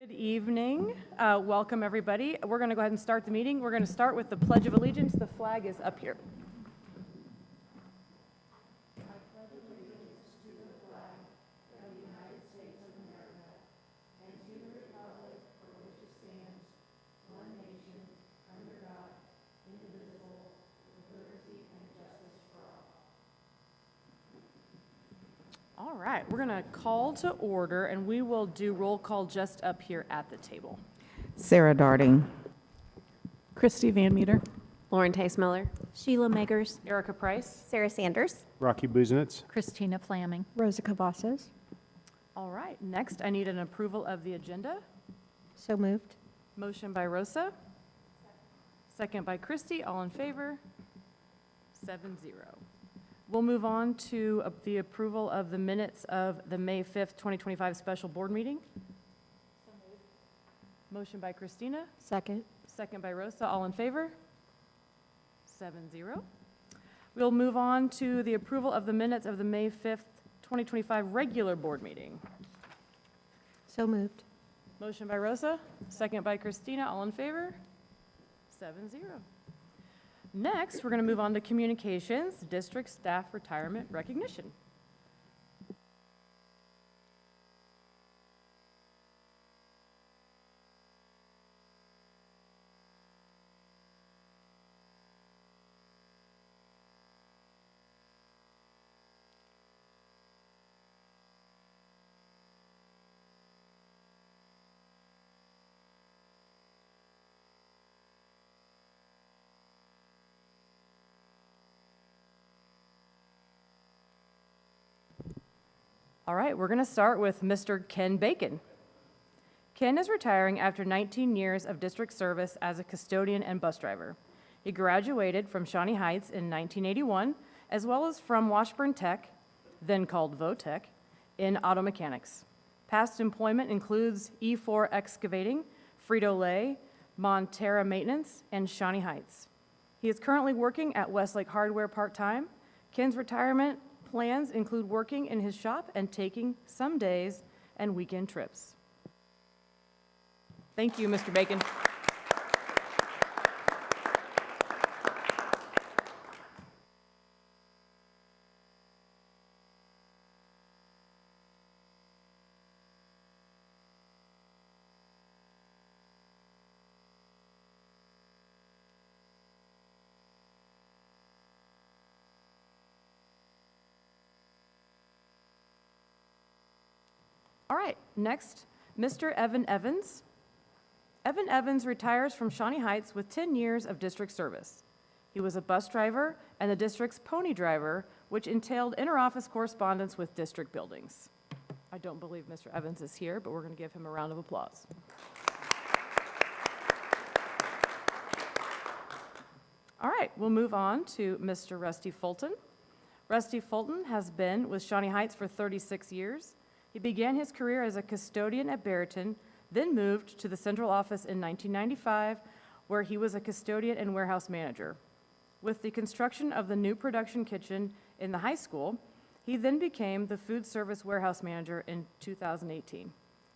Good evening. Welcome, everybody. We're going to go ahead and start the meeting. We're going to start with the Pledge of Allegiance. The flag is up here. All right, we're going to call to order, and we will do roll call just up here at the table. Sarah Darding. Christy Van Meter. Lauren Tace Miller. Sheila Meggers. Erica Price. Sarah Sanders. Rocky Busenitz. Christina Flaming. Rosa Cavazos. All right, next I need an approval of the agenda. So moved. Motion by Rosa. Second by Christy. All in favor? 7-0. We'll move on to the approval of the minutes of the May 5th, 2025 special board meeting. Motion by Christina. Second. Second by Rosa. All in favor? 7-0. We'll move on to the approval of the minutes of the May 5th, 2025 regular board meeting. So moved. Motion by Rosa, second by Christina. All in favor? 7-0. Next, we're going to move on to communications, district staff retirement recognition. All right, we're going to start with Mr. Ken Bacon. Ken is retiring after 19 years of district service as a custodian and bus driver. He graduated from Shawnee Heights in 1981, as well as from Washburn Tech, then called Votech, in auto mechanics. Past employment includes E4 Excavating, Frito-Lay, Montera Maintenance, and Shawnee Heights. He is currently working at Westlake Hardware part-time. Ken's retirement plans include working in his shop and taking some days and weekend trips. Thank you, Mr. Bacon. All right, next, Mr. Evan Evans. Evan Evans retires from Shawnee Heights with 10 years of district service. He was a bus driver and the district's pony driver, which entailed interoffice correspondence with district buildings. I don't believe Mr. Evans is here, but we're going to give him a round of applause. All right, we'll move on to Mr. Rusty Fulton. Rusty Fulton has been with Shawnee Heights for 36 years. He began his career as a custodian at Barrington, then moved to the central office in 1995, where he was a custodian and warehouse manager. With the construction of the new production kitchen in the high school, he then became the food service warehouse manager in 2018.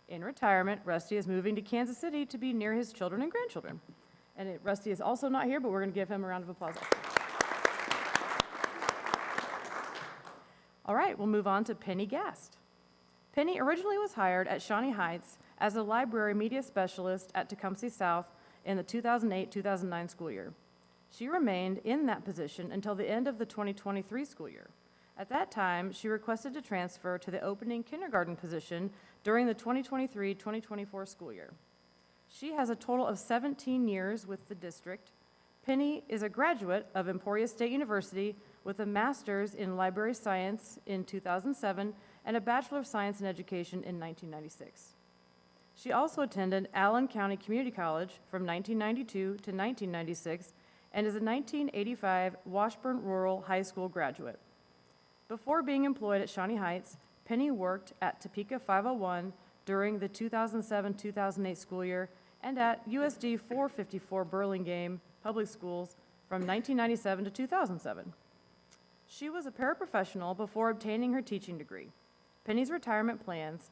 In retirement, Rusty is moving to Kansas City to be near his children and grandchildren. And Rusty is also not here, but we're going to give him a round of applause. All right, we'll move on to Penny Gast. Penny originally was hired at Shawnee Heights as a library media specialist at Tecumseh South in the 2008-2009 school year. She remained in that position until the end of the 2023 school year. At that time, she requested to transfer to the opening kindergarten position during the 2023-2024 school year. She has a total of 17 years with the district. Penny is a graduate of Emporia State University with a master's in library science in 2007 and a Bachelor of Science in Education in 1996. She also attended Allen County Community College from 1992 to 1996 and is a 1985 Washburn Rural High School graduate. Before being employed at Shawnee Heights, Penny worked at Topeka 501 during the 2007-2008 school year and at USD 454 Burlingame Public Schools from 1997 to 2007. She was a paraprofessional before obtaining her teaching degree. Penny's retirement plans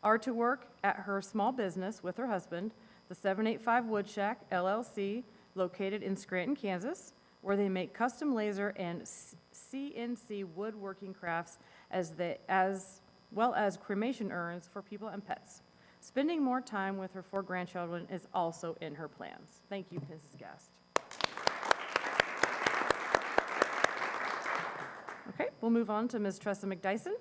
are to work at her small business with her husband, the 785 Wood Shack LLC, located in Scranton, Kansas, where they make custom laser and CNC woodworking crafts as well as cremation urns for people and pets. Spending more time with her 4 grandchildren is also in her plans. Thank you, Mrs. Guest. Okay, we'll move on to Ms. Tressa McDyson.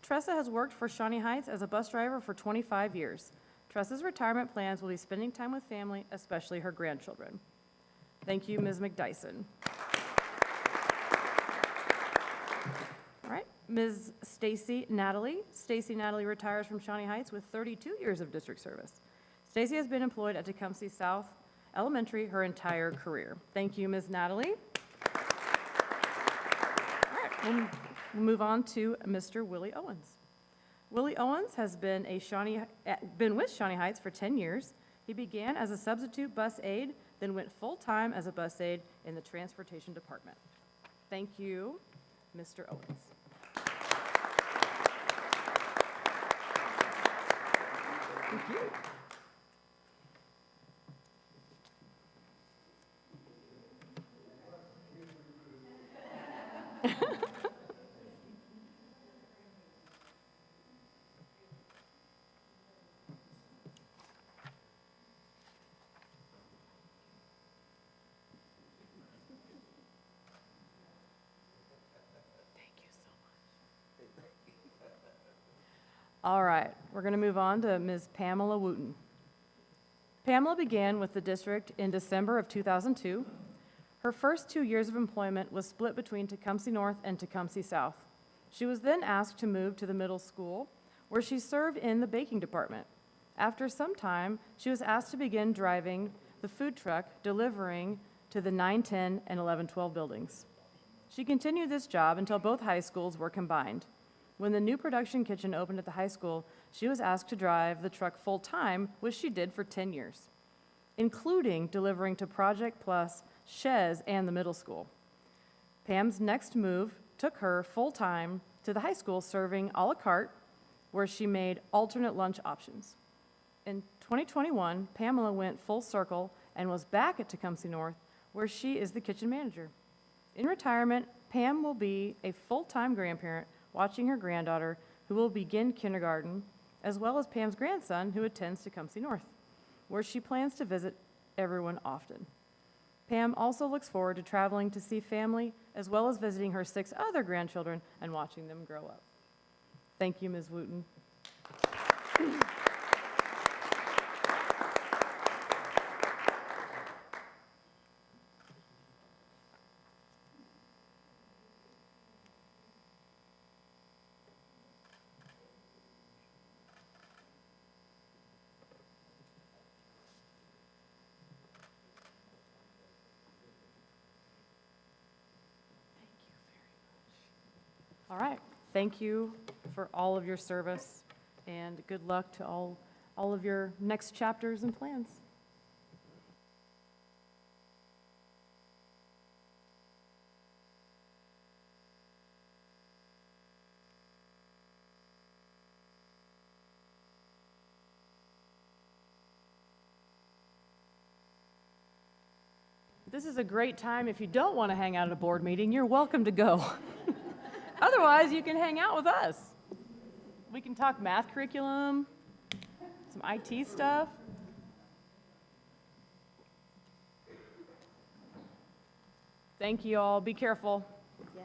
Tressa has worked for Shawnee Heights as a bus driver for 25 years. Tressa's retirement plans will be spending time with family, especially her grandchildren. Thank you, Ms. McDyson. All right, Ms. Stacy Natalie. Stacy Natalie retires from Shawnee Heights with 32 years of district service. Stacy has been employed at Tecumseh South Elementary her entire career. Thank you, Ms. Natalie. All right, we'll move on to Mr. Willie Owens. Willie Owens has been with Shawnee Heights for 10 years. He began as a substitute bus aide, then went full-time as a bus aide in the transportation department. Thank you, Mr. Owens. Thank you. All right, we're going to move on to Ms. Pamela Wooten. Pamela began with the district in December of 2002. Her first 2 years of employment was split between Tecumseh North and Tecumseh South. She was then asked to move to the middle school, where she served in the baking department. After some time, she was asked to begin driving the food truck, delivering to the 910 and 1112 buildings. She continued this job until both high schools were combined. When the new production kitchen opened at the high school, she was asked to drive the truck full-time, which she did for 10 years, including delivering to Project Plus, Shez, and the middle school. Pam's next move took her full-time to the high school, serving a la carte, where she made alternate lunch options. In 2021, Pamela went full circle and was back at Tecumseh North, where she is the kitchen manager. In retirement, Pam will be a full-time grandparent, watching her granddaughter, who will begin kindergarten, as well as Pam's grandson, who attends Tecumseh North, where she plans to visit everyone often. Pam also looks forward to traveling to see family, as well as visiting her 6 other grandchildren and watching them grow up. Thank you, Ms. Wooten. All right, thank you for all of your service, and good luck to all of your next chapters and plans. This is a great time. If you don't want to hang out at a board meeting, you're welcome to go. Otherwise, you can hang out with us. We can talk math curriculum, some IT stuff. Thank you all. Be careful. Yes.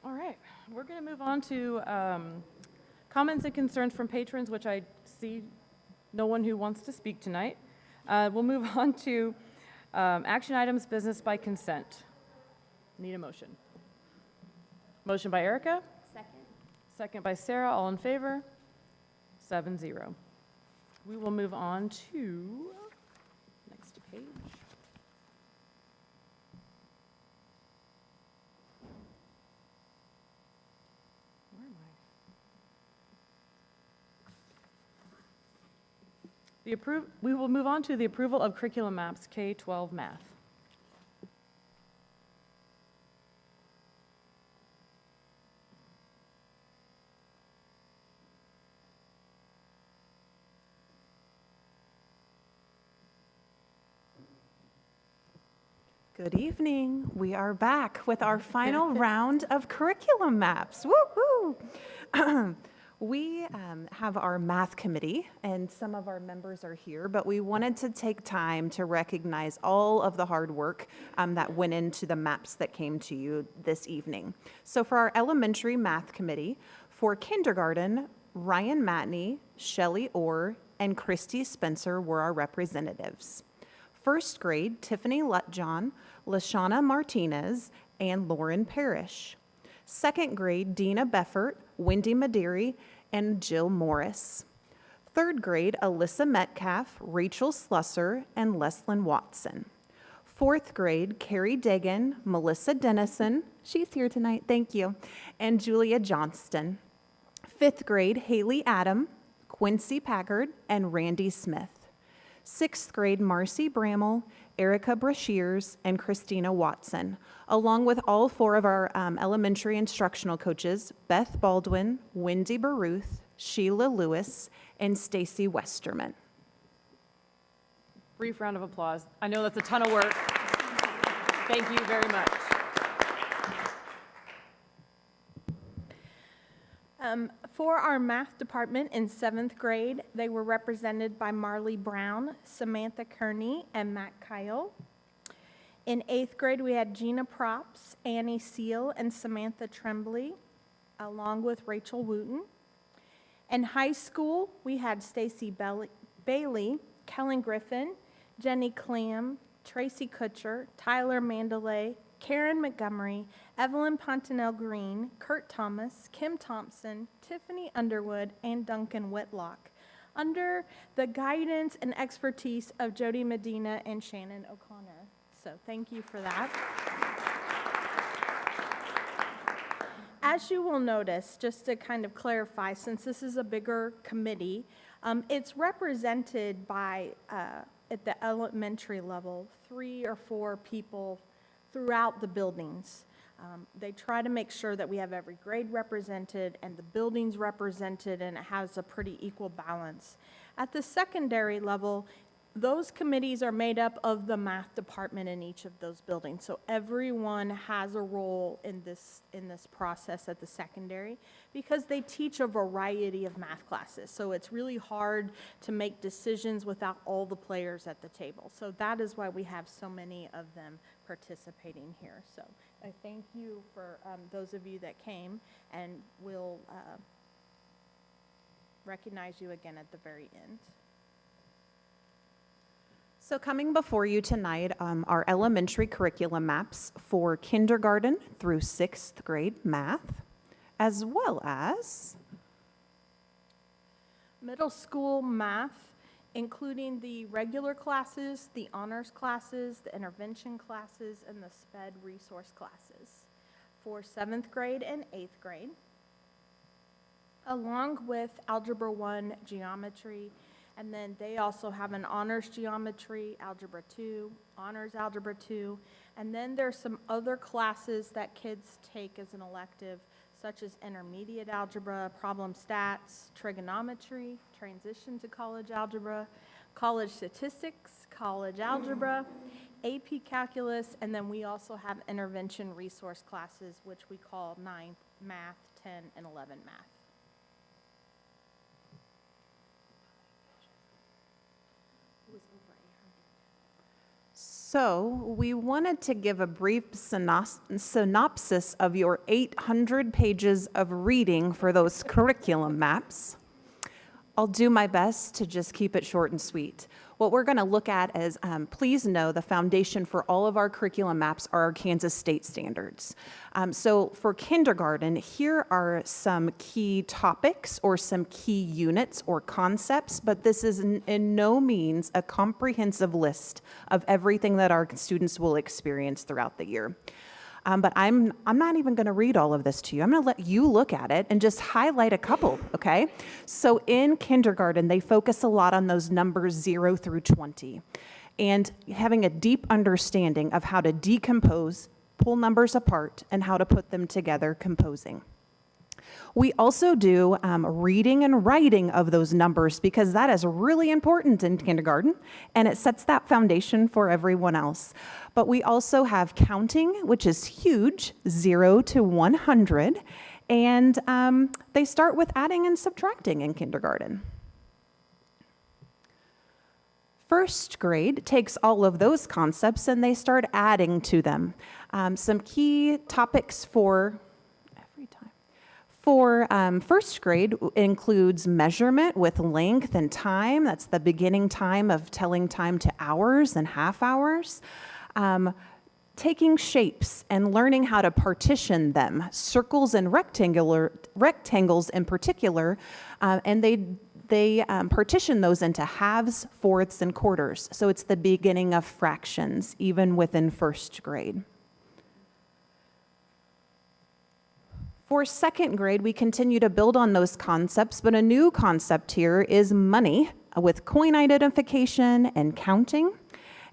All right, we're going to move on to comments and concerns from patrons, which I see no one who wants to speak tonight. We'll move on to action items, business by consent. Need a motion. Motion by Erica. Second. Second by Sarah. All in favor? 7-0. We will move on to next page. Where am I? We will move on to the approval of curriculum maps, K-12 math. Good evening. We are back with our final round of curriculum maps. Woo-hoo! We have our math committee, and some of our members are here, but we wanted to take time to recognize all of the hard work that went into the maps that came to you this evening. So for our elementary math committee, for kindergarten, Ryan Matney, Shelley Orr, and Christy Spencer were our representatives. First grade, Tiffany Lutjohn, Lashana Martinez, and Lauren Parrish. Second grade, Dina Beffert, Wendy Maderi, and Jill Morris. Third grade, Alyssa Metcalf, Rachel Slusser, and Leslyn Watson. Fourth grade, Carrie Dagan, Melissa Dennison, she's here tonight, thank you, and Julia Johnston. Fifth grade, Haley Adam, Quincy Packard, and Randy Smith. Sixth grade, Marcy Bramall, Erica Brashears, and Christina Watson, along with all four of our elementary instructional coaches, Beth Baldwin, Wendy Baruth, Sheila Lewis, and Stacy Westerman. Brief round of applause. I know that's a ton of work. Thank you very much. For our math department in 7th grade, they were represented by Marley Brown, Samantha Kearney, and Matt Kyle. In 8th grade, we had Gina Props, Annie Seal, and Samantha Tremblay, along with Rachel Wooten. In high school, we had Stacy Bailey, Kellen Griffin, Jenny Clam, Tracy Kutcher, Tyler Mandalay, Karen Montgomery, Evelyn Pontanel Green, Kurt Thomas, Kim Thompson, Tiffany Underwood, and Duncan Whitlock, under the guidance and expertise of Jody Medina and Shannon O'Connor. So thank you for that. As you will notice, just to kind of clarify, since this is a bigger committee, it's represented by, at the elementary level, 3 or 4 people throughout the buildings. They try to make sure that we have every grade represented and the buildings represented, and it has a pretty equal balance. At the secondary level, those committees are made up of the math department in each of those buildings. So everyone has a role in this process at the secondary, because they teach a variety of math classes. So it's really hard to make decisions without all the players at the table. So that is why we have so many of them participating here. So I thank you for those of you that came, and we'll recognize you again at the very end. So coming before you tonight, our elementary curriculum maps for kindergarten through 6th grade math, as well as Middle school math, including the regular classes, the honors classes, the intervention classes, and the SPED resource classes for 7th grade and 8th grade, along with Algebra 1 geometry. And then they also have an honors geometry, algebra 2, honors algebra 2. And then there's some other classes that kids take as an elective, such as intermediate algebra, problem stats, trigonometry, transition to college algebra, college statistics, college algebra, AP calculus, and then we also have intervention resource classes, which we call 9th math, 10, and 11 math. So we wanted to give a brief synopsis of your 800 pages of reading for those curriculum maps. I'll do my best to just keep it short and sweet. What we're going to look at is, please know the foundation for all of our curriculum maps are our Kansas state standards. So for kindergarten, here are some key topics or some key units or concepts, but this is in no means a comprehensive list of everything that our students will experience throughout the year. But I'm not even going to read all of this to you. I'm going to let you look at it and just highlight a couple, okay? So in kindergarten, they focus a lot on those numbers 0 through 20 and having a deep understanding of how to decompose, pull numbers apart, and how to put them together composing. We also do reading and writing of those numbers because that is really important in kindergarten and it sets that foundation for everyone else. But we also have counting, which is huge, 0 to 100, and they start with adding and subtracting in kindergarten. First grade takes all of those concepts and they start adding to them. Some key topics for first grade includes measurement with length and time. That's the beginning time of telling time to hours and half hours. Taking shapes and learning how to partition them, circles and rectangles in particular, and they partition those into halves, fourths, and quarters. So it's the beginning of fractions, even within first grade. For second grade, we continue to build on those concepts, but a new concept here is money with coin identification and counting.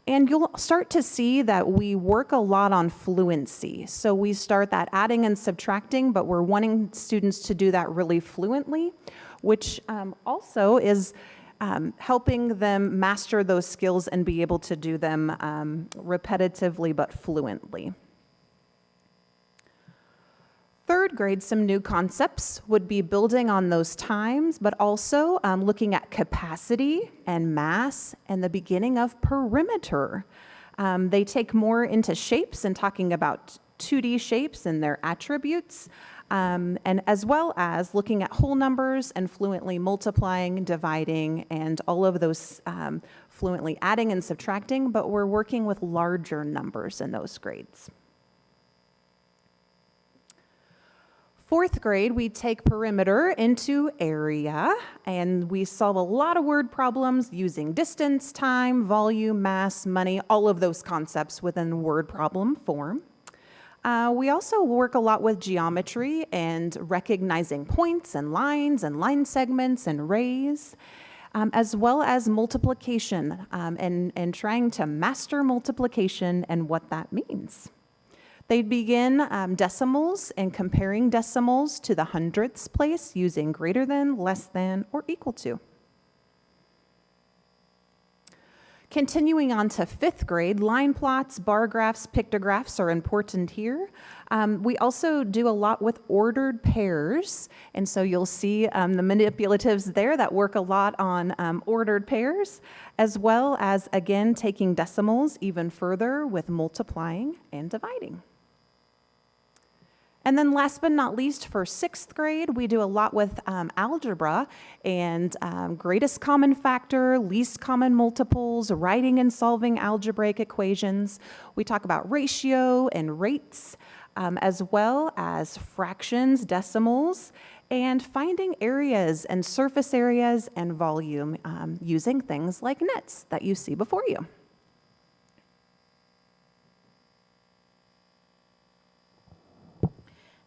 And you'll start to see that we work a lot on fluency. So we start that adding and subtracting, but we're wanting students to do that really fluently, which also is helping them master those skills and be able to do them repetitively but fluently. Third grade, some new concepts would be building on those times, but also looking at capacity and mass and the beginning of perimeter. They take more into shapes and talking about 2D shapes and their attributes, and as well as looking at whole numbers and fluently multiplying, dividing, and all of those fluently adding and subtracting, but we're working with larger numbers in those grades. Fourth grade, we take perimeter into area, and we solve a lot of word problems using distance, time, volume, mass, money, all of those concepts within word problem form. We also work a lot with geometry and recognizing points and line segments and rays, as well as multiplication and trying to master multiplication and what that means. They begin decimals and comparing decimals to the hundredths place using greater than, less than, or equal to. Continuing on to fifth grade, line plots, bar graphs, pictographs are important here. We also do a lot with ordered pairs, and so you'll see the manipulatives there that work a lot on ordered pairs, as well as, again, taking decimals even further with multiplying and dividing. And then last but not least, for sixth grade, we do a lot with algebra and greatest common factor, least common multiples, writing and solving algebraic equations. We talk about ratio and rates, as well as fractions, decimals, and finding areas and surface areas and volume using things like nets that you see before you.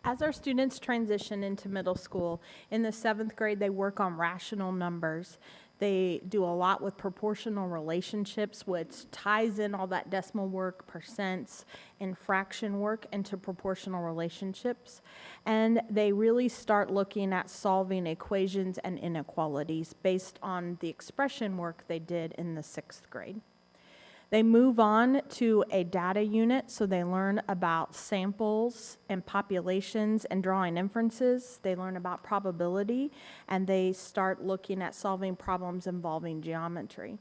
As our students transition into middle school, in the 7th grade, they work on rational numbers. They do a lot with proportional relationships, which ties in all that decimal work, percents, and fraction work into proportional relationships. And they really start looking at solving equations and inequalities based on the expression work they did in the 6th grade. They move on to a data unit, so they learn about samples and populations and drawing inferences. They learn about probability, and they start looking at solving problems involving geometry.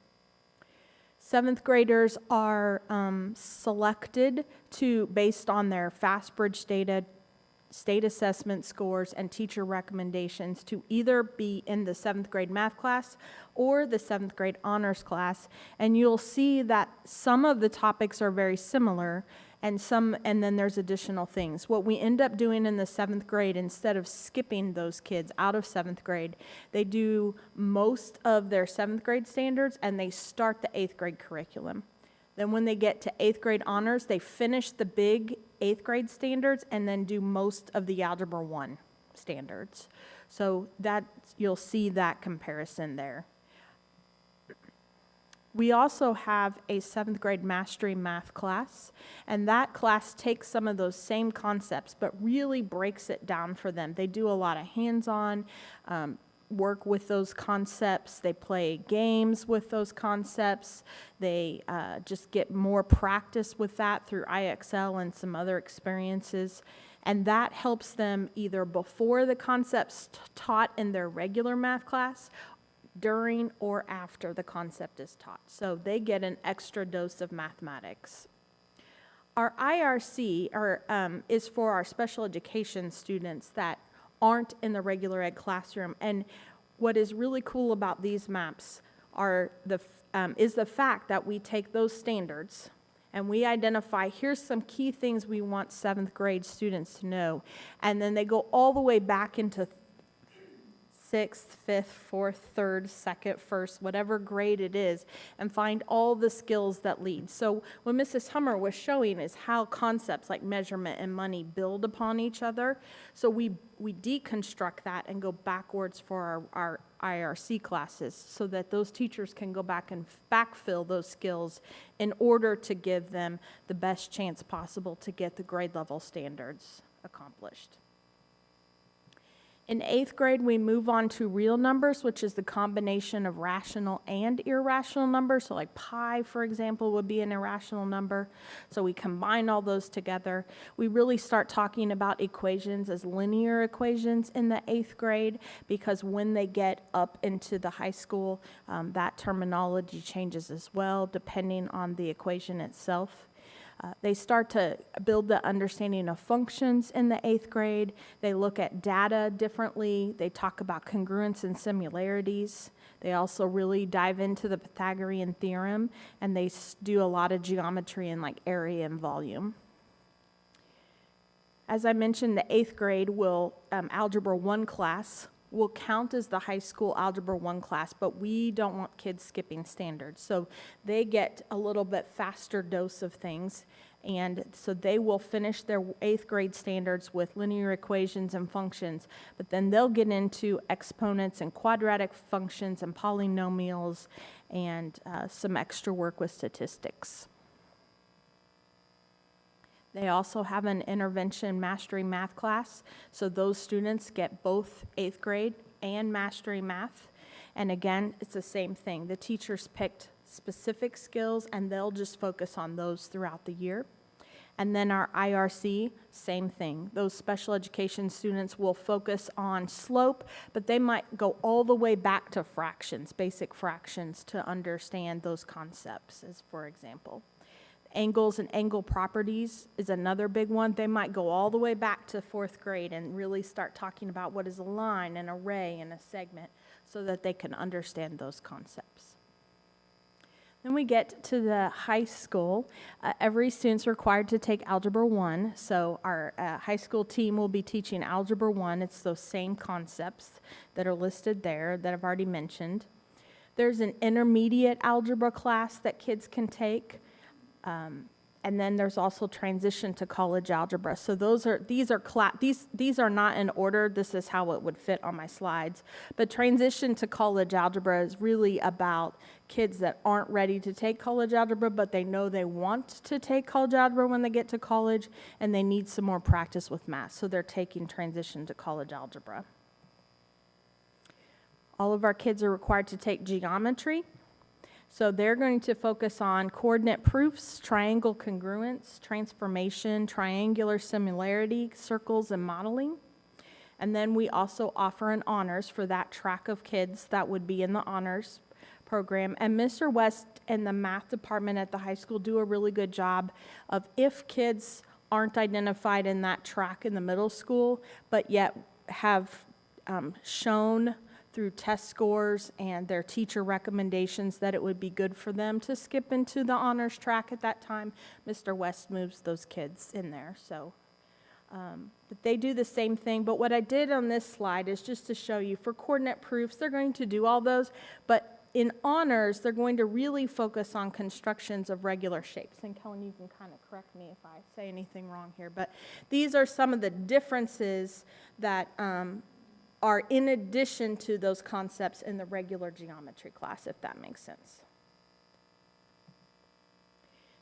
7th graders are selected based on their FastBridge data, state assessment scores, and teacher recommendations to either be in the 7th grade math class or the 7th grade honors class. And you'll see that some of the topics are very similar and then there's additional things. What we end up doing in the 7th grade, instead of skipping those kids out of 7th grade, they do most of their 7th grade standards and they start the 8th grade curriculum. Then when they get to 8th grade honors, they finish the big 8th grade standards and then do most of the Algebra 1 standards. So you'll see that comparison there. We also have a 7th grade mastery math class, and that class takes some of those same concepts, but really breaks it down for them. They do a lot of hands-on work with those concepts. They play games with those concepts. They just get more practice with that through IXL and some other experiences. And that helps them either before the concepts taught in their regular math class, during or after the concept is taught. So they get an extra dose of mathematics. Our IRC is for our special education students that aren't in the regular ed classroom. And what is really cool about these maps is the fact that we take those standards and we identify, here's some key things we want 7th grade students to know. And then they go all the way back into 6th, 5th, 4th, 3rd, 2nd, 1st, whatever grade it is, and find all the skills that lead. So what Mrs. Hummer was showing is how concepts like measurement and money build upon each other. So we deconstruct that and go backwards for our IRC classes so that those teachers can go back and backfill those skills in order to give them the best chance possible to get the grade level standards accomplished. In 8th grade, we move on to real numbers, which is the combination of rational and irrational numbers. So like pi, for example, would be an irrational number. So we combine all those together. We really start talking about equations as linear equations in the 8th grade, because when they get up into the high school, that terminology changes as well, depending on the equation itself. They start to build the understanding of functions in the 8th grade. They look at data differently. They talk about congruence and similarities. They also really dive into the Pythagorean theorem, and they do a lot of geometry in like area and volume. As I mentioned, the 8th grade Algebra 1 class will count as the high school Algebra 1 class, but we don't want kids skipping standards. So they get a little bit faster dose of things, and so they will finish their 8th grade standards with linear equations and functions, but then they'll get into exponents and quadratic functions and polynomials and some extra work with statistics. They also have an intervention mastery math class, so those students get both 8th grade and mastery math. And again, it's the same thing. The teachers picked specific skills, and they'll just focus on those throughout the year. And then our IRC, same thing. Those special education students will focus on slope, but they might go all the way back to fractions, basic fractions, to understand those concepts, as for example. Angles and angle properties is another big one. They might go all the way back to 4th grade and really start talking about what is a line, an array, and a segment so that they can understand those concepts. Then we get to the high school. Every student's required to take Algebra 1, so our high school team will be teaching Algebra 1. It's those same concepts that are listed there that I've already mentioned. There's an intermediate algebra class that kids can take. And then there's also transition to college algebra. So these are not in order. This is how it would fit on my slides. But transition to college algebra is really about kids that aren't ready to take college algebra, but they know they want to take college algebra when they get to college, and they need some more practice with math. So they're taking transition to college algebra. All of our kids are required to take geometry. So they're going to focus on coordinate proofs, triangle congruence, transformation, triangular similarity, circles, and modeling. And then we also offer an honors for that track of kids that would be in the honors program. And Mr. West and the math department at the high school do a really good job of, if kids aren't identified in that track in the middle school, but yet have shown through test scores and their teacher recommendations that it would be good for them to skip into the honors track at that time, Mr. West moves those kids in there. So, but they do the same thing. But what I did on this slide is just to show you, for coordinate proofs, they're going to do all those, but in honors, they're going to really focus on constructions of regular shapes. And Kellen, you can kind of correct me if I say anything wrong here, but these are some of the differences that are in addition to those concepts in the regular geometry class, if that makes sense.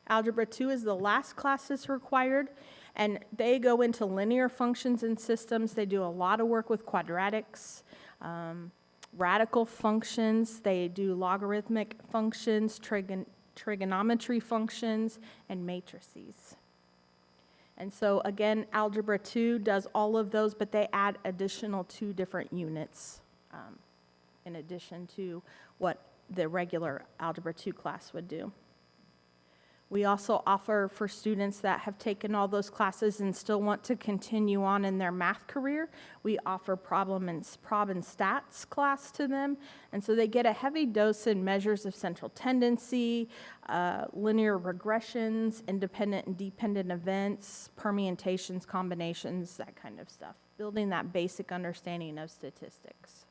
Algebra 2 is the last class that's required, and they go into linear functions and systems. They do a lot of work with quadratics, radical functions. They do logarithmic functions, trigonometry functions, and matrices. And so again, Algebra 2 does all of those, but they add additional 2 different units in addition to what the regular Algebra 2 class would do. We also offer for students that have taken all those classes and still want to continue on in their math career, we offer prob and stats class to them. And so they get a heavy dose in measures of central tendency, linear regressions, independent and dependent events, permutations, combinations, that kind of stuff, building that basic understanding of statistics.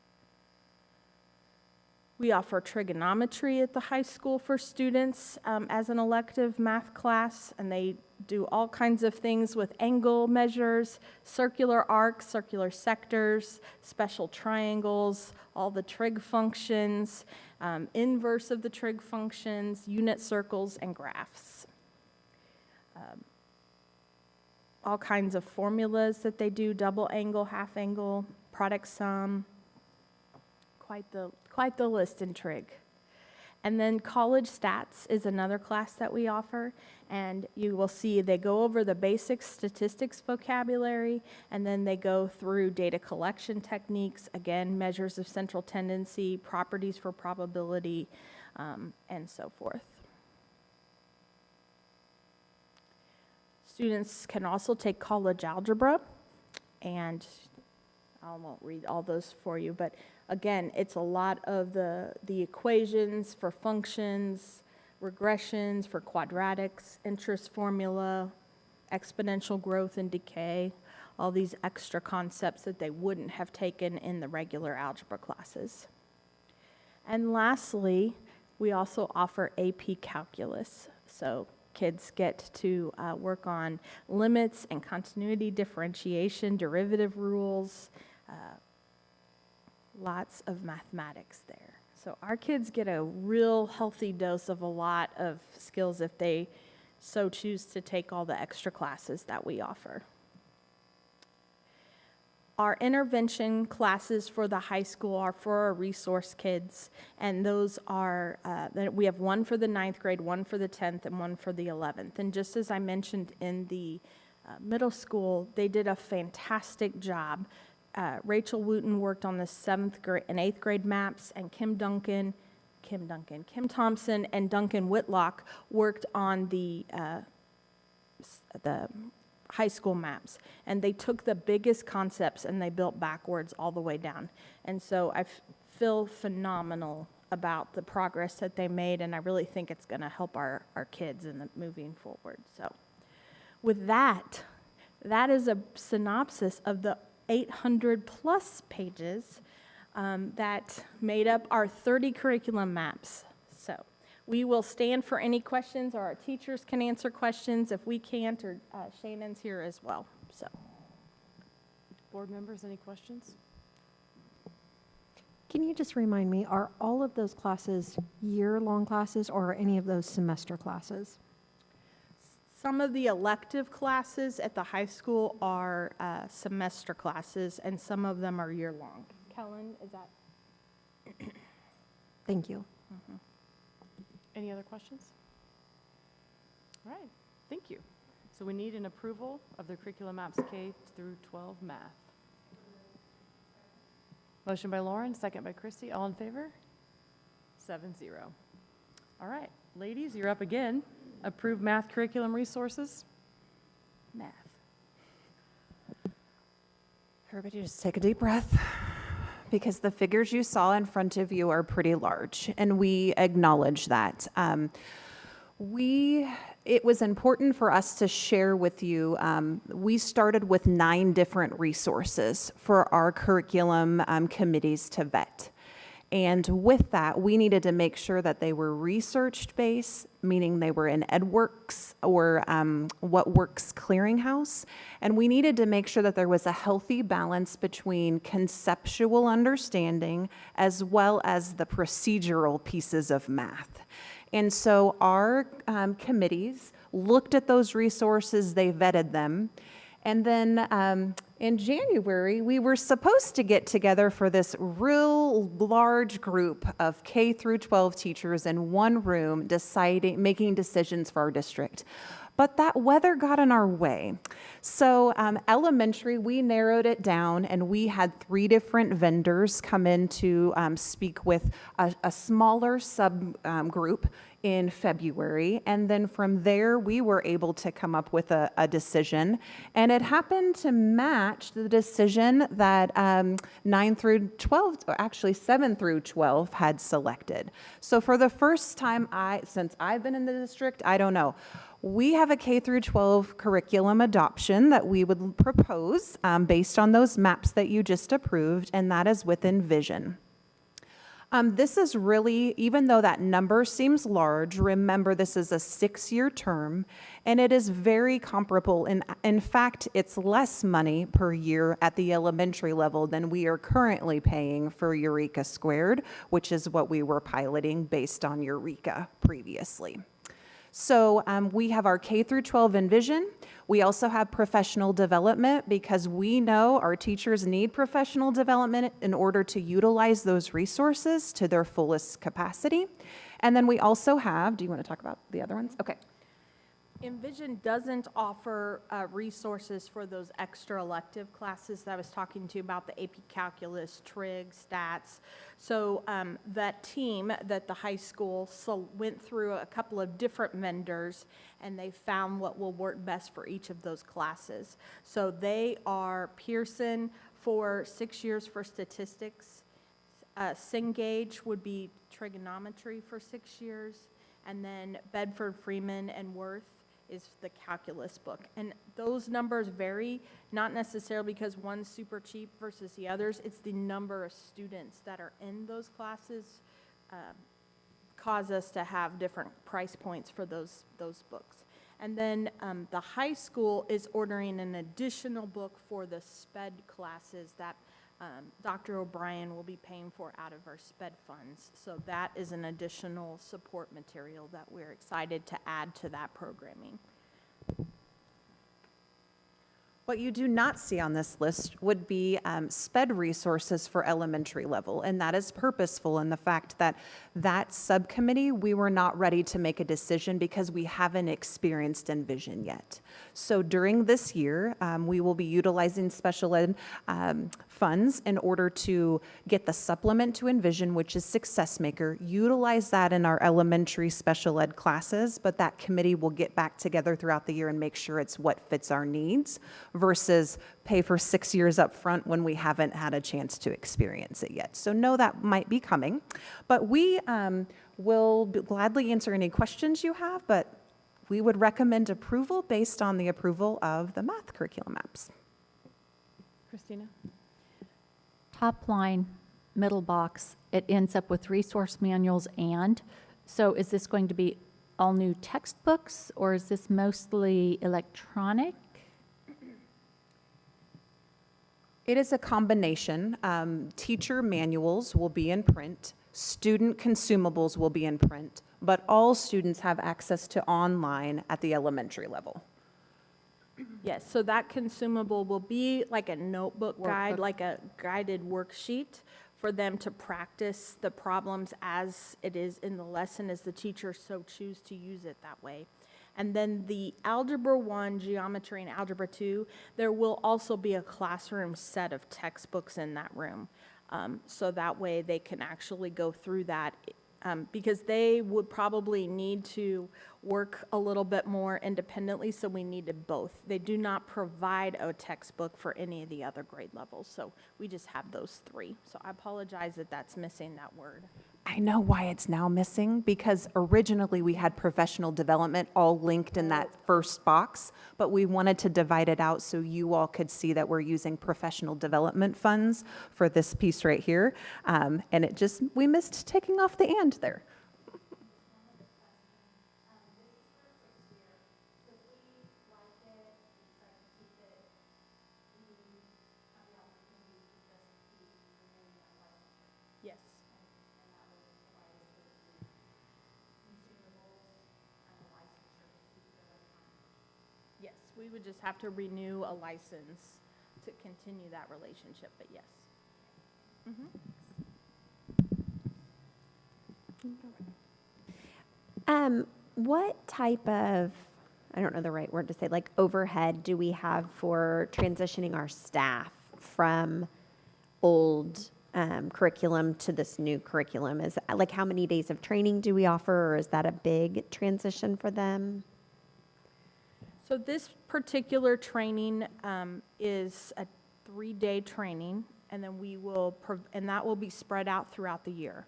We offer trigonometry at the high school for students as an elective math class, and they do all kinds of things with angle measures, circular arcs, circular sectors, special triangles, all the trig functions, inverse of the trig functions, unit circles, and graphs. All kinds of formulas that they do, double angle, half angle, product sum. Quite the list in trig. And then college stats is another class that we offer, and you will see they go over the basic statistics vocabulary, and then they go through data collection techniques, again, measures of central tendency, properties for probability, and so forth. Students can also take college algebra, and I won't read all those for you, but again, it's a lot of the equations for functions, regressions for quadratics, interest formula, exponential growth and decay, all these extra concepts that they wouldn't have taken in the regular algebra classes. And lastly, we also offer AP Calculus. So kids get to work on limits and continuity differentiation, derivative rules, lots of mathematics there. So our kids get a real healthy dose of a lot of skills if they so choose to take all the extra classes that we offer. Our intervention classes for the high school are for our resource kids, and those are, we have one for the 9th grade, one for the 10th, and one for the 11th. And just as I mentioned in the middle school, they did a fantastic job. Rachel Wooten worked on the 7th grade and 8th grade maps, and Kim Thompson and Duncan Whitlock worked on the high school maps. And they took the biggest concepts and they built backwards all the way down. And so I feel phenomenal about the progress that they made, and I really think it's going to help our kids in moving forward. So with that is a synopsis of the 800 plus pages that made up our 30 curriculum maps. So we will stand for any questions, or our teachers can answer questions if we can't, or Shannon's here as well. So, Board members, any questions? Can you just remind me, are all of those classes year-long classes, or are any of those semester classes? some of the elective classes at the high school are semester classes, and some of them are year-long. Kellen, is that? Thank you. Any other questions? All right, thank you. So we need an approval of the curriculum maps K through 12 math. Motion by Lauren, second by Christy. All in favor? 7-0. All right, ladies, you're up again. Approve math curriculum resources. Math. Everybody just take a deep breath, because the figures you saw in front of you are pretty large, and we acknowledge that. It was important for us to share with you, we started with 9 different resources for our curriculum committees to vet. And with that, we needed to make sure that they were research-based, meaning they were in EdWorks or What Works Clearinghouse. And we needed to make sure that there was a healthy balance between conceptual understanding as well as the procedural pieces of math. And so our committees looked at those resources, they vetted them. And then in January, we were supposed to get together for this real large group of K through 12 teachers in one room making decisions for our district. But that weather got in our way. So elementary, we narrowed it down, and we had 3 different vendors come in to speak with a smaller subgroup in February. And then from there, we were able to come up with a decision. And it happened to match the decision that 9 through 12, or actually 7 through 12 had selected. So for the first time, since I've been in the district, I don't know, we have a K through 12 curriculum adoption that we would propose based on those maps that you just approved, and that is within Vision. This is really, even though that number seems large, remember this is a 6-year term, and it is very comparable. In fact, it's less money per year at the elementary level than we are currently paying for Eureka Squared, which is what we were piloting based on Eureka previously. So we have our K through 12 Envision. We also have professional development because we know our teachers need professional development in order to utilize those resources to their fullest capacity. And then we also have, do you want to talk about the other ones? Okay. Envision doesn't offer resources for those extra elective classes that I was talking to you about, the AP Calculus, Trig, Stats. So that team that the high school went through a couple of different vendors, and they found what will work best for each of those classes. So they are Pearson for 6 years for statistics. Cengage would be trigonometry for 6 years. And then Bedford, Freeman, and Worth is the calculus book. And those numbers vary, not necessarily because one's super cheap versus the others. It's the number of students that are in those classes cause us to have different price points for those books. And then the high school is ordering an additional book for the SPED classes that Dr. O'Brien will be paying for out of our SPED funds. So that is an additional support material that we're excited to add to that programming. What you do not see on this list would be SPED resources for elementary level, and that is purposeful in the fact that that subcommittee, we were not ready to make a decision because we haven't experienced Envision yet. So during this year, we will be utilizing special ed funds in order to get the supplement to Envision, which is Success Maker, utilize that in our elementary special ed classes, but that committee will get back together throughout the year and make sure it's what fits our needs versus pay for 6 years up front when we haven't had a chance to experience it yet. So know that might be coming, but we will gladly answer any questions you have, but we would recommend approval based on the approval of the math curriculum maps. Christina? Top line, middle box, it ends up with resource manuals and. So is this going to be all new textbooks, or is this mostly electronic? It is a combination. Teacher manuals will be in print, student consumables will be in print, but all students have access to online at the elementary level. Yes, so that consumable will be like a notebook guide, like a guided worksheet for them to practice the problems as it is in the lesson, as the teacher so choose to use it that way. And then the Algebra 1, Geometry, and Algebra 2, there will also be a classroom set of textbooks in that room. So that way they can actually go through that because they would probably need to work a little bit more independently, so we needed both. They do not provide a textbook for any of the other grade levels, so we just have those 3. So I apologize that that's missing that word. I know why it's now missing, because originally we had professional development all linked in that first box, but we wanted to divide it out so you all could see that we're using professional development funds for this piece right here. And we missed taking off the and there. Yes. Yes, we would just have to renew a license to continue that relationship, but yes. What type of, I don't know the right word to say, like overhead do we have for transitioning our staff from old curriculum to this new curriculum? Is like how many days of training do we offer, or is that a big transition for them? So this particular training is a 3-day training, and then and that will be spread out throughout the year.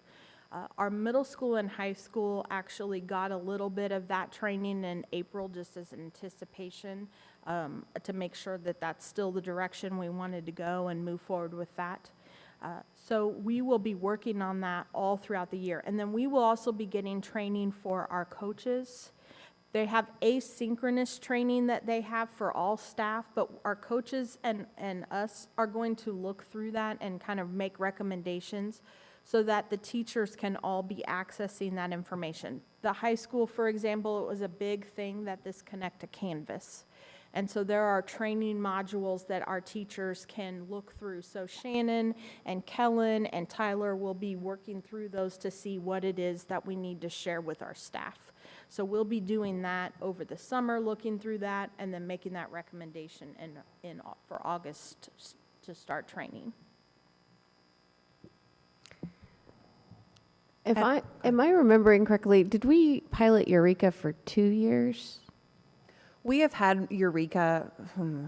Our middle school and high school actually got a little bit of that training in April, just as anticipation, to make sure that that's still the direction we wanted to go and move forward with that. So we will be working on that all throughout the year. And then we will also be getting training for our coaches. They have asynchronous training that they have for all staff, but our coaches and us are going to look through that and kind of make recommendations so that the teachers can all be accessing that information. The high school, for example, it was a big thing that this connect to Canvas. And so there are training modules that our teachers can look through. So Shannon and Kellen and Tyler will be working through those to see what it is that we need to share with our staff. So we'll be doing that over the summer, looking through that, and then making that recommendation for August to start training. Am I remembering correctly, did we pilot Eureka for 2 years? We have had Eureka,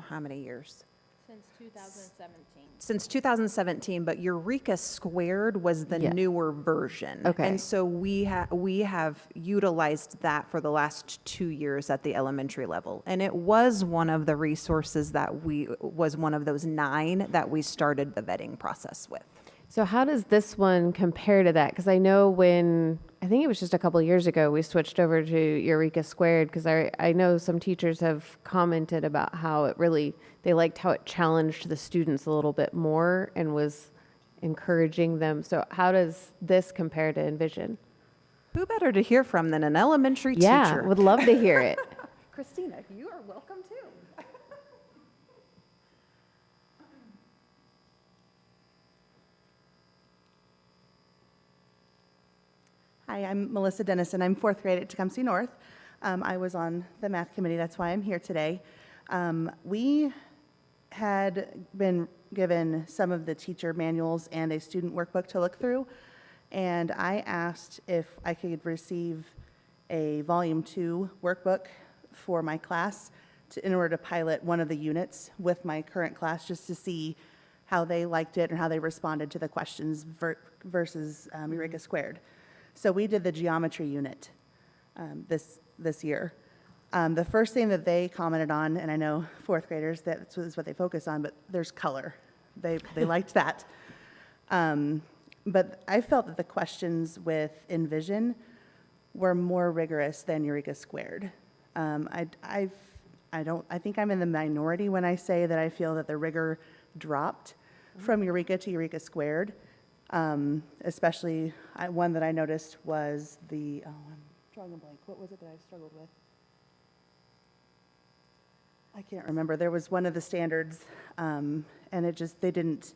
how many years? Since 2017. Since 2017, but Eureka Squared was the Yeah. newer version. Okay. And so we have utilized that for the last 2 years at the elementary level. And it was one of the resources was one of those 9 that we started the vetting process with. So how does this one compare to that? Because I know I think it was just a couple of years ago, we switched over to Eureka Squared, because I know some teachers have commented about how they liked how it challenged the students a little bit more and was encouraging them. So how does this compare to Envision? Who better to hear from than an elementary teacher? Yeah, would love to hear it. Christina, you are welcome too. Hi, I'm Melissa Dennison. I'm 4th grade at Tecumseh North. I was on the math committee. That's why I'm here today. We had been given some of the teacher manuals and a student workbook to look through, and I asked if I could receive a volume 2 workbook for my class in order to pilot one of the units with my current class, just to see how they liked it and how they responded to the questions versus Eureka Squared. So we did the geometry unit this year. The first thing that they commented on, and I know 4th graders, that is what they focus on, but there's color. They liked that. But I felt that the questions with Envision were more rigorous than Eureka Squared. I think I'm in the minority when I say that I feel that the rigor dropped from Eureka to Eureka Squared. Especially one that I noticed was I'm drawing a blank. What was it that I struggled with? I can't remember. There was one of the standards, and they didn't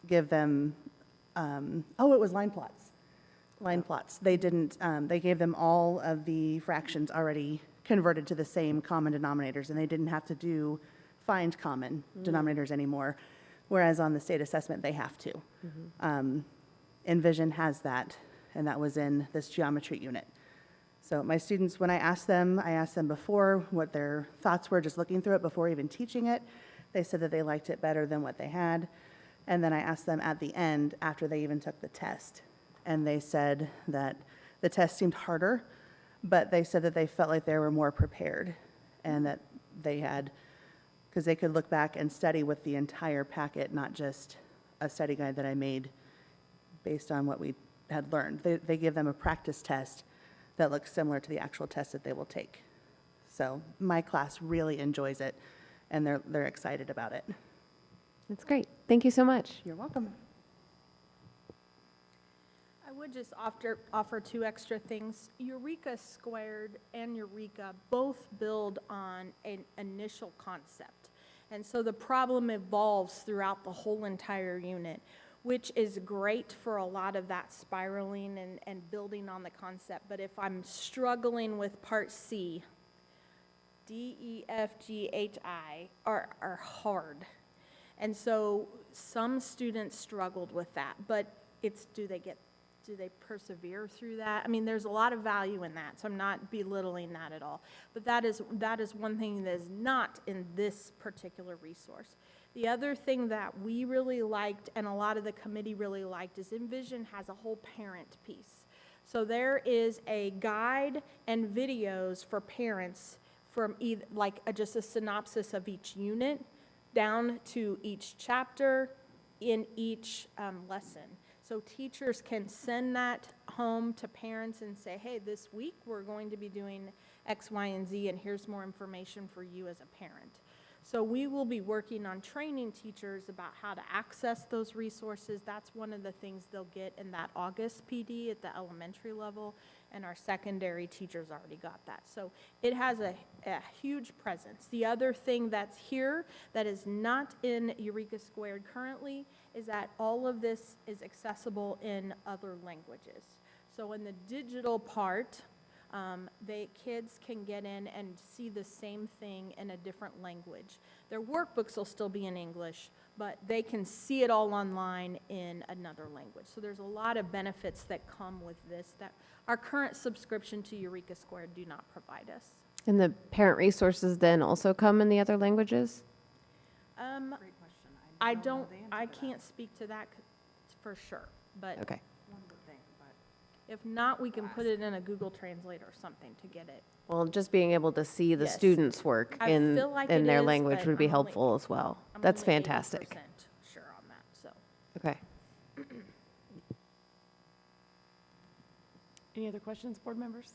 give them, it was line plots. Line plots. They didn't, they gave them all of the fractions already converted to the same common denominators, and they didn't have to find common denominators anymore. Whereas on the state assessment, they have to. Envision has that, and that was in this geometry unit. So my students, when I asked them before what their thoughts were, just looking through it before even teaching it. They said that they liked it better than what they had. And then I asked them at the end, after they even took the test, and they said that the test seemed harder, but they said that they felt like they were more prepared, and that they had, because they could look back and study with the entire packet, not just a study guide that I made based on what we had learned. They give them a practice test that looks similar to the actual test that they will take. So my class really enjoys it, and they're excited about it. That's great. Thank you so much. You're welcome. I I would just offer two extra things. Eureka Squared and Eureka both build on an initial concept. And so the problem evolves throughout the whole entire unit, which is great for a lot of that spiraling and building on the concept. But if I'm struggling with part C, D, E, F, G, H, I are hard. And so some students struggled with that, but it's, do they persevere through that? I mean, there's a lot of value in that, so I'm not belittling that at all. But that is one thing that is not in this particular resource. The other thing that we really liked, and a lot of the committee really liked, is Envision has a whole parent piece. So there is a guide and videos for parents from either, like just a synopsis of each unit down to each chapter in each lesson. So teachers can send that home to parents and say, hey, this week we're going to be doing X, Y, and Z, and here's more information for you as a parent. So we will be working on training teachers about how to access those resources. That's one of the things they'll get in that August PD at the elementary level, and our secondary teachers already got that. So it has a huge presence. The other thing that's here that is not in Eureka Squared currently is that all of this is accessible in other languages. So in the digital part, kids can get in and see the same thing in a different language. Their workbooks will still be in English, but they can see it all online in another language. So there's a lot of benefits that come with this that our current subscription to Eureka Squared do not provide us. And the parent resources then also come in the other languages? I can't speak to that for sure, but Okay. if not, we can put it in a Google Translate or something to get it. Well, just being able to see the Yes. students' work I in feel like in it their is, language but would be I'm only- helpful as well. I'm That's only fantastic. 80% sure on that, so. Okay. Any other questions, board members?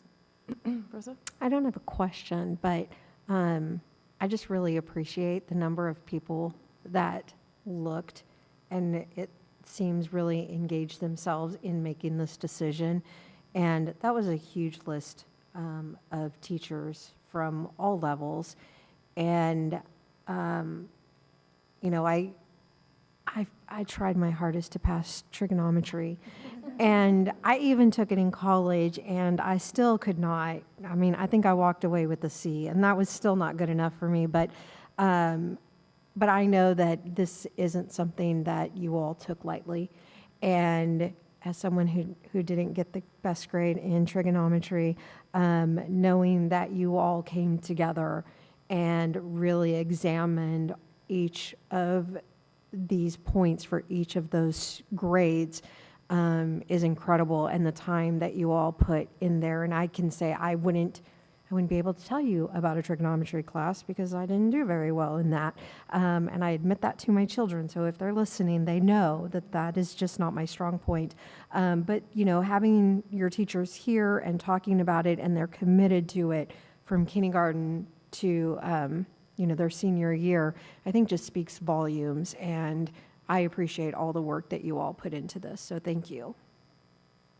Rosa? I don't have a question, but I just really appreciate the number of people that looked, and it seems really engaged themselves in making this decision. And that was a huge list of teachers from all levels. And, you know, I tried my hardest to pass trigonometry. And I even took it in college, and I still could not. I mean, I think I walked away with a C, and that was still not good enough for me. But I know that this isn't something that you all took lightly. And as someone who didn't get the best grade in trigonometry, knowing that you all came together and really examined each of these points for each of those grades is incredible, and the time that you all put in there. And I can say I wouldn't be able to tell you about a trigonometry class because I didn't do very well in that. And I admit that to my children. So if they're listening, they know that that is just not my strong point. But, you know, having your teachers here and talking about it, and they're committed to it from kindergarten to, you know, their senior year, I think just speaks volumes. And I appreciate all the work that you all put into this. So thank you.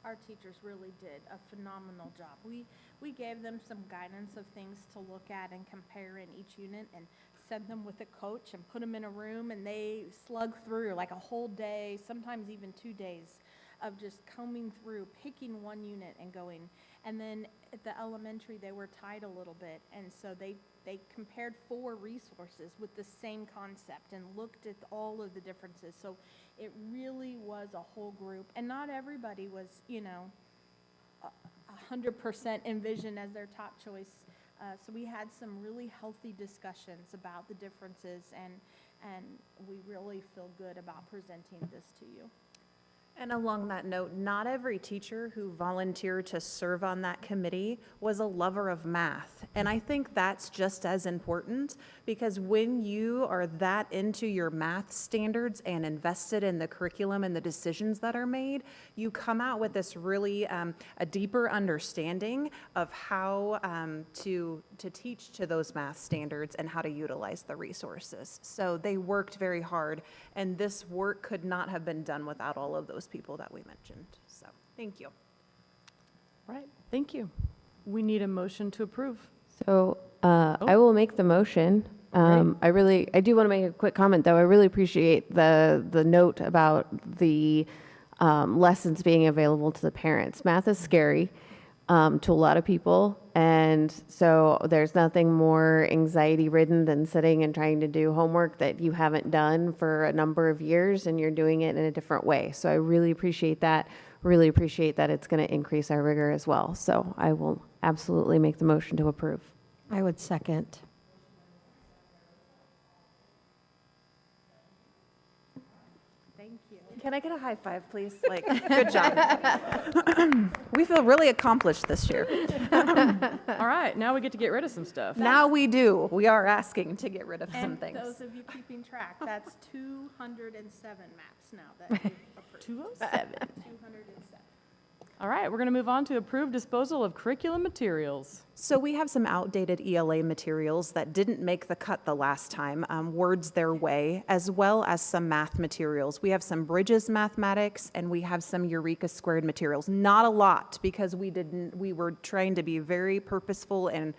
Our teachers really did a phenomenal job. We gave them some guidance of things to look at and compare in each unit, and sent them with a coach and put them in a room, and they slug through like a whole day, sometimes even 2 days of just combing through, picking one unit and going. And then at the elementary, they were tied a little bit, and so they compared 4 resources with the same concept and looked at all of the differences. So it really was a whole group, and not everybody was, you know, 100% Envision as their top choice. So we had some really healthy discussions about the differences, and we really feel good about presenting this to you. And along that note, not every teacher who volunteered to serve on that committee was a lover of math. And I think that's just as important, because when you are that into your math standards and invested in the curriculum and the decisions that are made, you come out with this really a deeper understanding of how to teach to those math standards and how to utilize the resources. So they worked very hard, and this work could not have been done without all of those people that we mentioned. So Thank you. Right, thank you. We need a motion to approve. So I will make the motion. I do want to make a quick comment, though. I really appreciate the note about the lessons being available to the parents. Math is scary to a lot of people, and so there's nothing more anxiety-ridden than sitting and trying to do homework that you haven't done for a number of years, and you're doing it in a different way. So I really appreciate that. Really appreciate that it's going to increase our rigor as well. So I will absolutely make the motion to approve. I would second. Can I get a high five, please? Like, good job. We feel really accomplished this year. All right, now we get to get rid of some stuff. Now we do. We are asking to get rid of some And things. those of you keeping track, that's 207 maps now that you've approved. 207. 207. All right, we're going to move on to approve disposal of curriculum materials. So we have some outdated ELA materials that didn't make the cut the last time, Words Their Way, as well as some math materials. We have some Bridges mathematics, and we have some Eureka Squared materials. Not a lot, because we were trying to be very purposeful and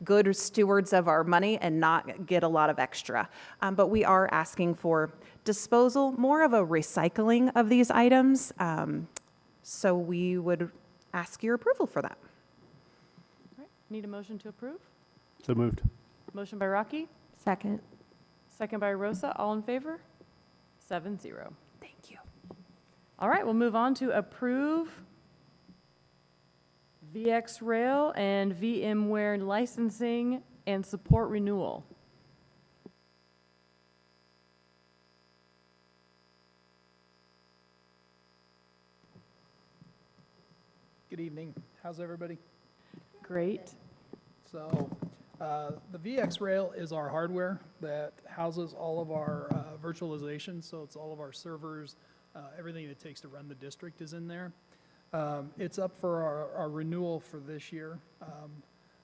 good stewards of our money and not get a lot of extra. But we are asking for disposal, more of a recycling of these items. So we would ask your approval for that. All right, need a motion to approve? So moved. Motion by Rocky, Second. second by Rosa. All in favor? 7-0. Thank you. All right, we'll move on to approve VxRail and VMware licensing and support renewal. Good evening. How's everybody? Great. So the VxRail is our hardware that houses all of our virtualization. So it's all of our servers, everything it takes to run the district is in there. It's up for our renewal for this year.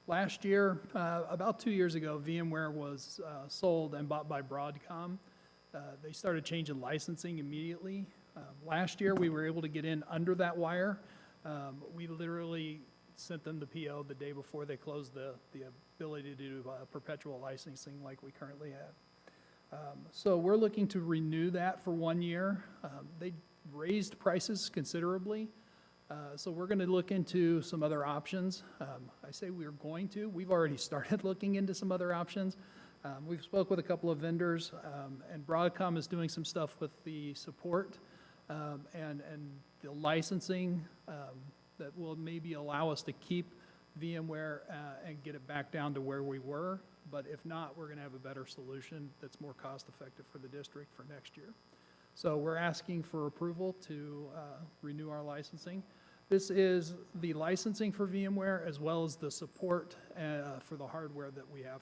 Last year, about 2 years ago, VMware was sold and bought by Broadcom. They started changing licensing immediately. Last year, we were able to get in under that wire. We literally sent them the PO the day before they closed the ability to do perpetual licensing like we currently have. So we're looking to renew that for 1 year. They raised prices considerably, so we're going to look into some other options. I say we're going to. We've already started looking into some other options. We've spoke with a couple of vendors, and Broadcom is doing some stuff with the support and the licensing that will maybe allow us to keep VMware and get it back down to where we were. But if not, we're going to have a better solution that's more cost-effective for the district for next year. So we're asking for approval to renew our licensing. This is the licensing for VMware as well as the support for the hardware that we have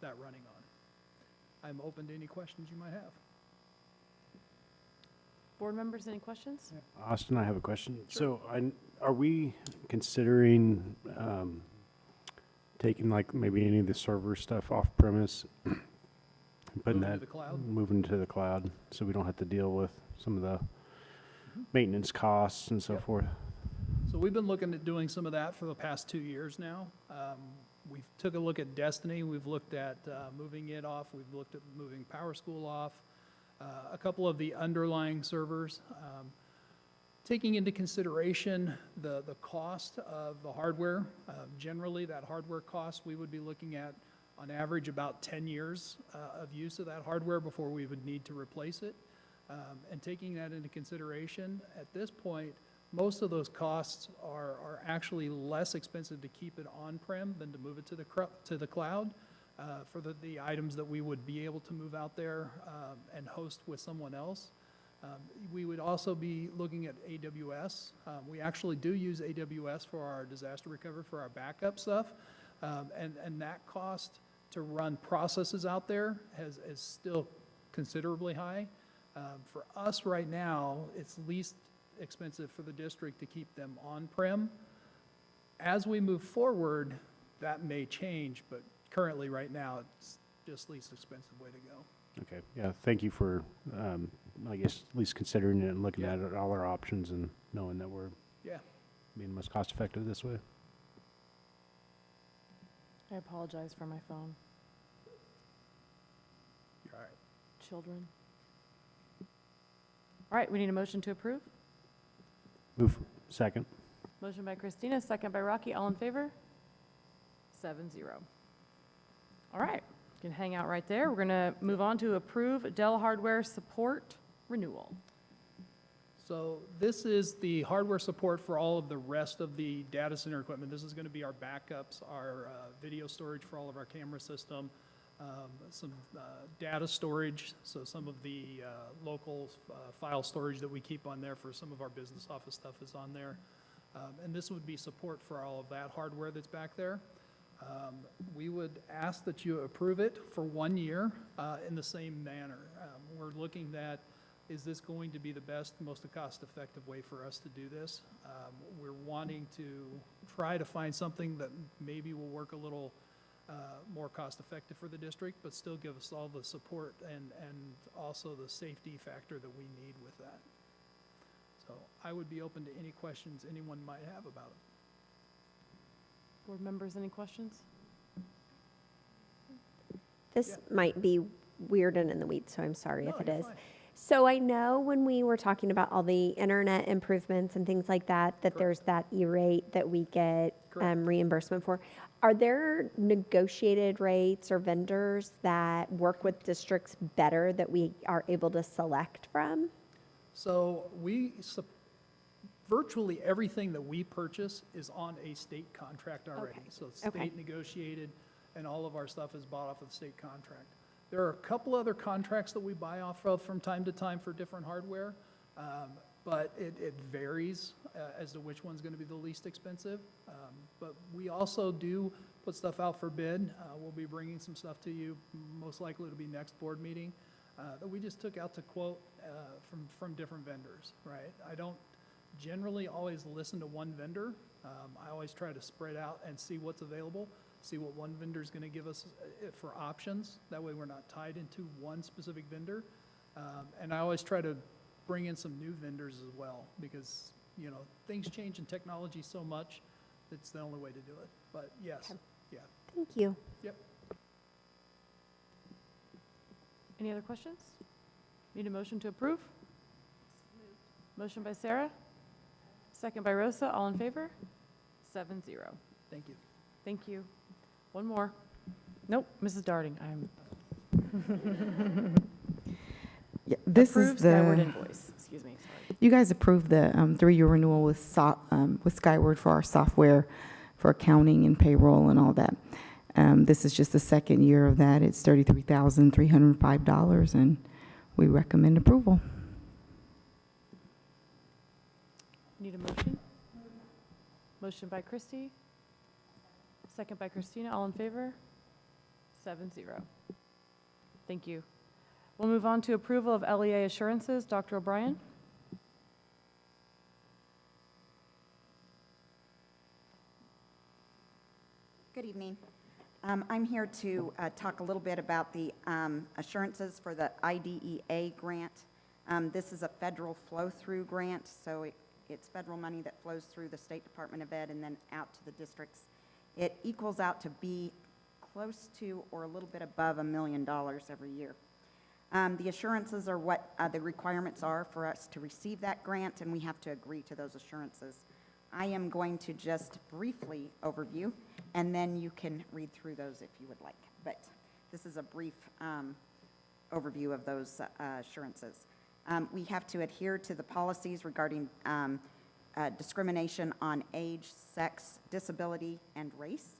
that running on. I'm open to any questions you might have. Board members, any questions? Austin, I have a question. So are we considering taking like maybe any of the server stuff off premise? Putting Moving to that, the cloud? moving to the cloud, so we don't have to deal with some of the maintenance costs and so Yep. forth? So we've been looking at doing some of that for the past 2 years now. We've took a look at Destiny, we've looked at moving it off, we've looked at moving PowerSchool off, a couple of the underlying servers. Taking into consideration the cost of the hardware, generally that hardware cost, we would be looking at on average about 10 years of use of that hardware before we would need to replace it. And taking that into consideration, at this point, most of those costs are actually less expensive to keep it on-prem than to move it to the cloud. For the items that we would be able to move out there and host with someone else. We would also be looking at AWS. We actually do use AWS for our disaster recovery, for our backup stuff. And that cost to run processes out there is still considerably high. For us right now, it's least expensive for the district to keep them on-prem. As we move forward, that may change, but currently, right now, it's just least expensive way to go. Okay, yeah, thank you for, I guess, at least considering it and looking Yeah. at all our options and knowing that we're Yeah. Being most cost effective this way. I apologize for my phone. You're all right. Children. All right, we need a motion to approve. Move. Second. Motion by Christina, second by Rocky. All in favor? 7-0. All right, you can hang out right there. We're going to move on to approve Dell hardware support renewal. So this is the hardware support for all of the rest of the data center equipment. This is going to be our backups, our video storage for all of our camera system, some data storage, so some of the local file storage that we keep on there for some of our business office stuff is on there. And this would be support for all of that hardware that's back there. We would ask that you approve it for 1 year in the same manner. We're looking at, is this going to be the best, most cost-effective way for us to do this? We're wanting to try to find something that maybe will work a little more cost-effective for the district, but still give us all the support and also the safety factor that we need with that. So I would be open to any questions anyone might have about it. Board members, any questions? This might be weird and in the weeds, so I'm sorry No, if it you're is. fine. So I know when we were talking about all the internet improvements and things like that, that Correct. there's that E-rate that we get Correct. reimbursement for. Are there negotiated rates or vendors that work with districts better that we are able to select from? So virtually everything that we purchase is on a state contract already. Okay. So it's Okay. state negotiated, and all of our stuff is bought off of the state contract. There are a couple other contracts that we buy off of from time to time for different hardware, but it varies as to which one's going to be the least expensive. But we also do put stuff out for bid. We'll be bringing some stuff to you, most likely it'll be next board meeting, that we just took out to quote from different vendors, right? I don't generally always listen to one vendor. I always try to spread out and see what's available, see what one vendor's going to give us for options. That way we're not tied into one specific vendor. And I always try to bring in some new vendors as well because, you know, things change in technology so much, it's the only way to do it. But yes, Okay. yeah. Thank you. Yep. Any other questions? Need a motion to approve? Motion by Sarah, second by Rosa. All in favor? 7-0. Thank you. Thank you. One more. Nope, Mrs. Darding. Yeah, this is Approve Skyward the, invoice. Excuse me, sorry. you guys approved the 3-year renewal with Skyward for our software for accounting and payroll and all that. This is just the second year of that. It's $33,305, and we recommend approval. Need a motion? Motion by Christie. Second by Christina. All in favor? 7-0. Thank you. We'll move on to approval of LEA assurances. Dr. O'Brien? Good evening. I'm here to talk a little bit about the assurances for the IDEA grant. This is a federal flow-through grant, so it's federal money that flows through the State Department of Ed and then out to the districts. It equals out to be close to or a little bit above $1 million every year. The assurances are what the requirements are for us to receive that grant, and we have to agree to those assurances. I am going to just briefly overview, and then you can read through those if you would like. But this is a brief overview of those assurances. We have to adhere to the policies regarding discrimination on age, sex, disability, and race.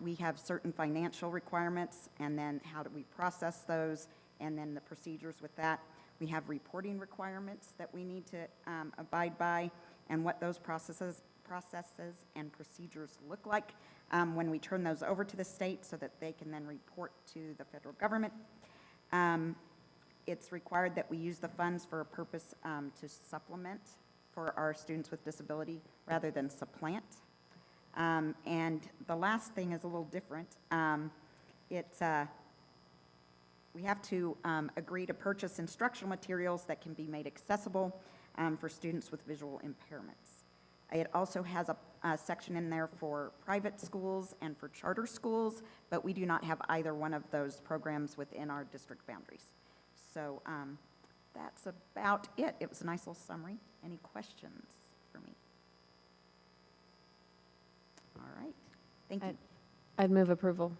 We have certain financial requirements, and then how do we process those, and then the procedures with that. We have reporting requirements that we need to abide by, and what those processes and procedures look like when we turn those over to the state so that they can then report to the federal government. It's required that we use the funds for a purpose to supplement for our students with disability rather than supplant. And the last thing is a little different. We have to agree to purchase instructional materials that can be made accessible for students with visual impairments. It also has a section in there for private schools and for charter schools, but we do not have either one of those programs within our district boundaries. So that's about it. It was a nice little summary. Any questions for me? All right. Thank you. I'd move approval.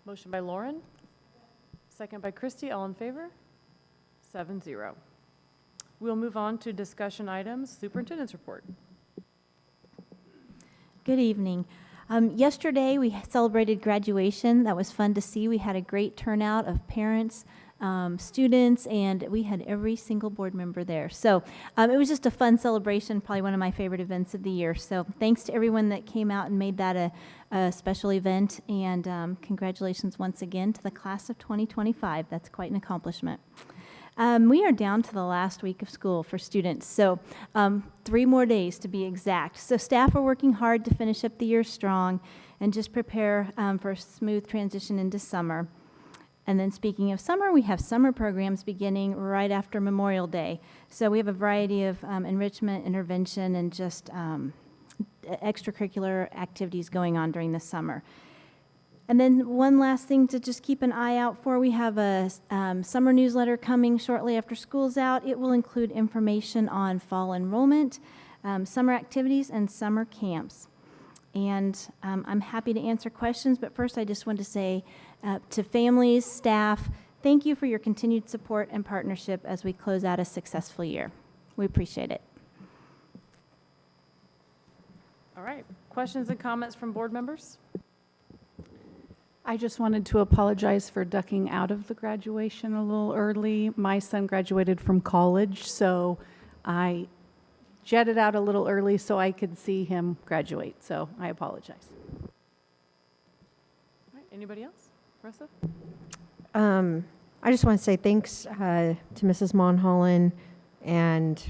Motion by Lauren, second by Christie. All in favor? 7-0. We'll move on to discussion items. Superintendent's report. Good evening. Yesterday, we celebrated graduation. That was fun to see. We had a great turnout of parents, students, and we had every single board member there. So it was just a fun celebration, probably one of my favorite events of the year. So thanks to everyone that came out and made that a special event, and congratulations once again to the class of 2025. That's quite an accomplishment. We are down to the last week of school for students, so 3 more days to be exact. So staff are working hard to finish up the year strong and just prepare for a smooth transition into summer. And then speaking of summer, we have summer programs beginning right after Memorial Day. So we have a variety of enrichment, intervention, and just extracurricular activities going on during the summer. And then one last thing to just keep an eye out for, we have a summer newsletter coming shortly after school's out. It will include information on fall enrollment, summer activities, and summer camps. And I'm happy to answer questions, but first I just want to say to families, staff, thank you for your continued support and partnership as we close out a successful year. We appreciate it. All right. Questions and comments from board members? I just wanted to apologize for ducking out of the graduation a little early. My son graduated from college, so I jetted out a little early so I could see him graduate, so I apologize. All right. Anybody else? Marissa? I just want to say thanks to Mrs. Monholland and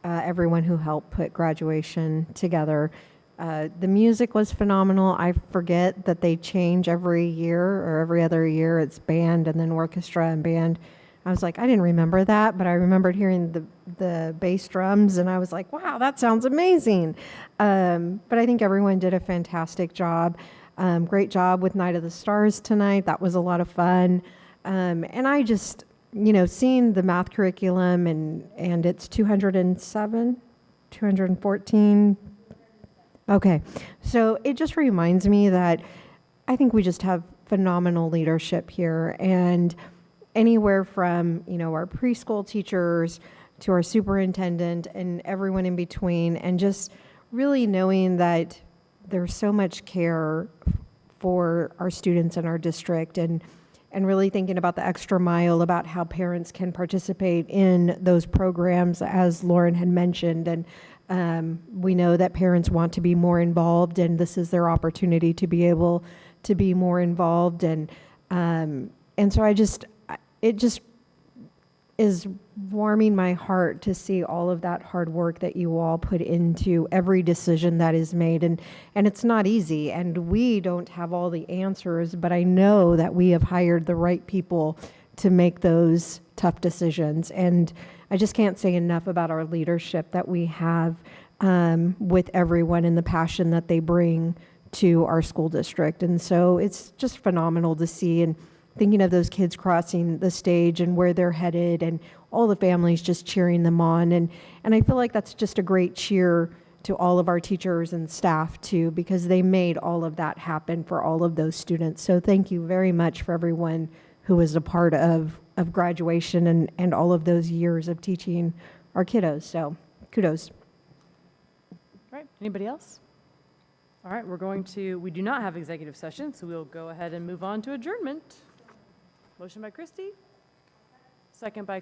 everyone who helped put graduation together. The music was phenomenal. I forget that they change every year or every other year. It's band and then orchestra and band. I was like, I didn't remember that, but I remembered hearing the bass drums, and I was like, wow, that sounds amazing. But I think everyone did a fantastic job. Great job with Night of the Stars tonight. That was a lot of fun. And I just, seeing the math curriculum and it's 207, 214. Okay, so it just reminds me that I think we just have phenomenal leadership here, and anywhere from, our preschool teachers to our superintendent and everyone in between, and just really knowing that there's so much care for our students in our district, and really thinking about the extra mile about how parents can participate in those programs, as Lauren had mentioned. And we know that parents want to be more involved, and this is their opportunity to be able to be more involved. And so it just is warming my heart to see all of that hard work that you all put into every decision that is made. And it's not easy, and we don't have all the answers, but I know that we have hired the right people to make those tough decisions. And I just can't say enough about our leadership that we have with everyone and the passion that they bring to our school district. And so it's just phenomenal to see, and thinking of those kids crossing the stage and where they're headed, and all the families just cheering them on. And I feel like that's just a great cheer to all of our teachers and staff too, because they made all of that happen for all of those students. So thank you very much for everyone who was a part of graduation and all of those years of teaching our kiddos. So kudos. All right. Anybody else? All right. We do not have executive session, so we'll go ahead and move on to adjournment. Motion by Christie, second by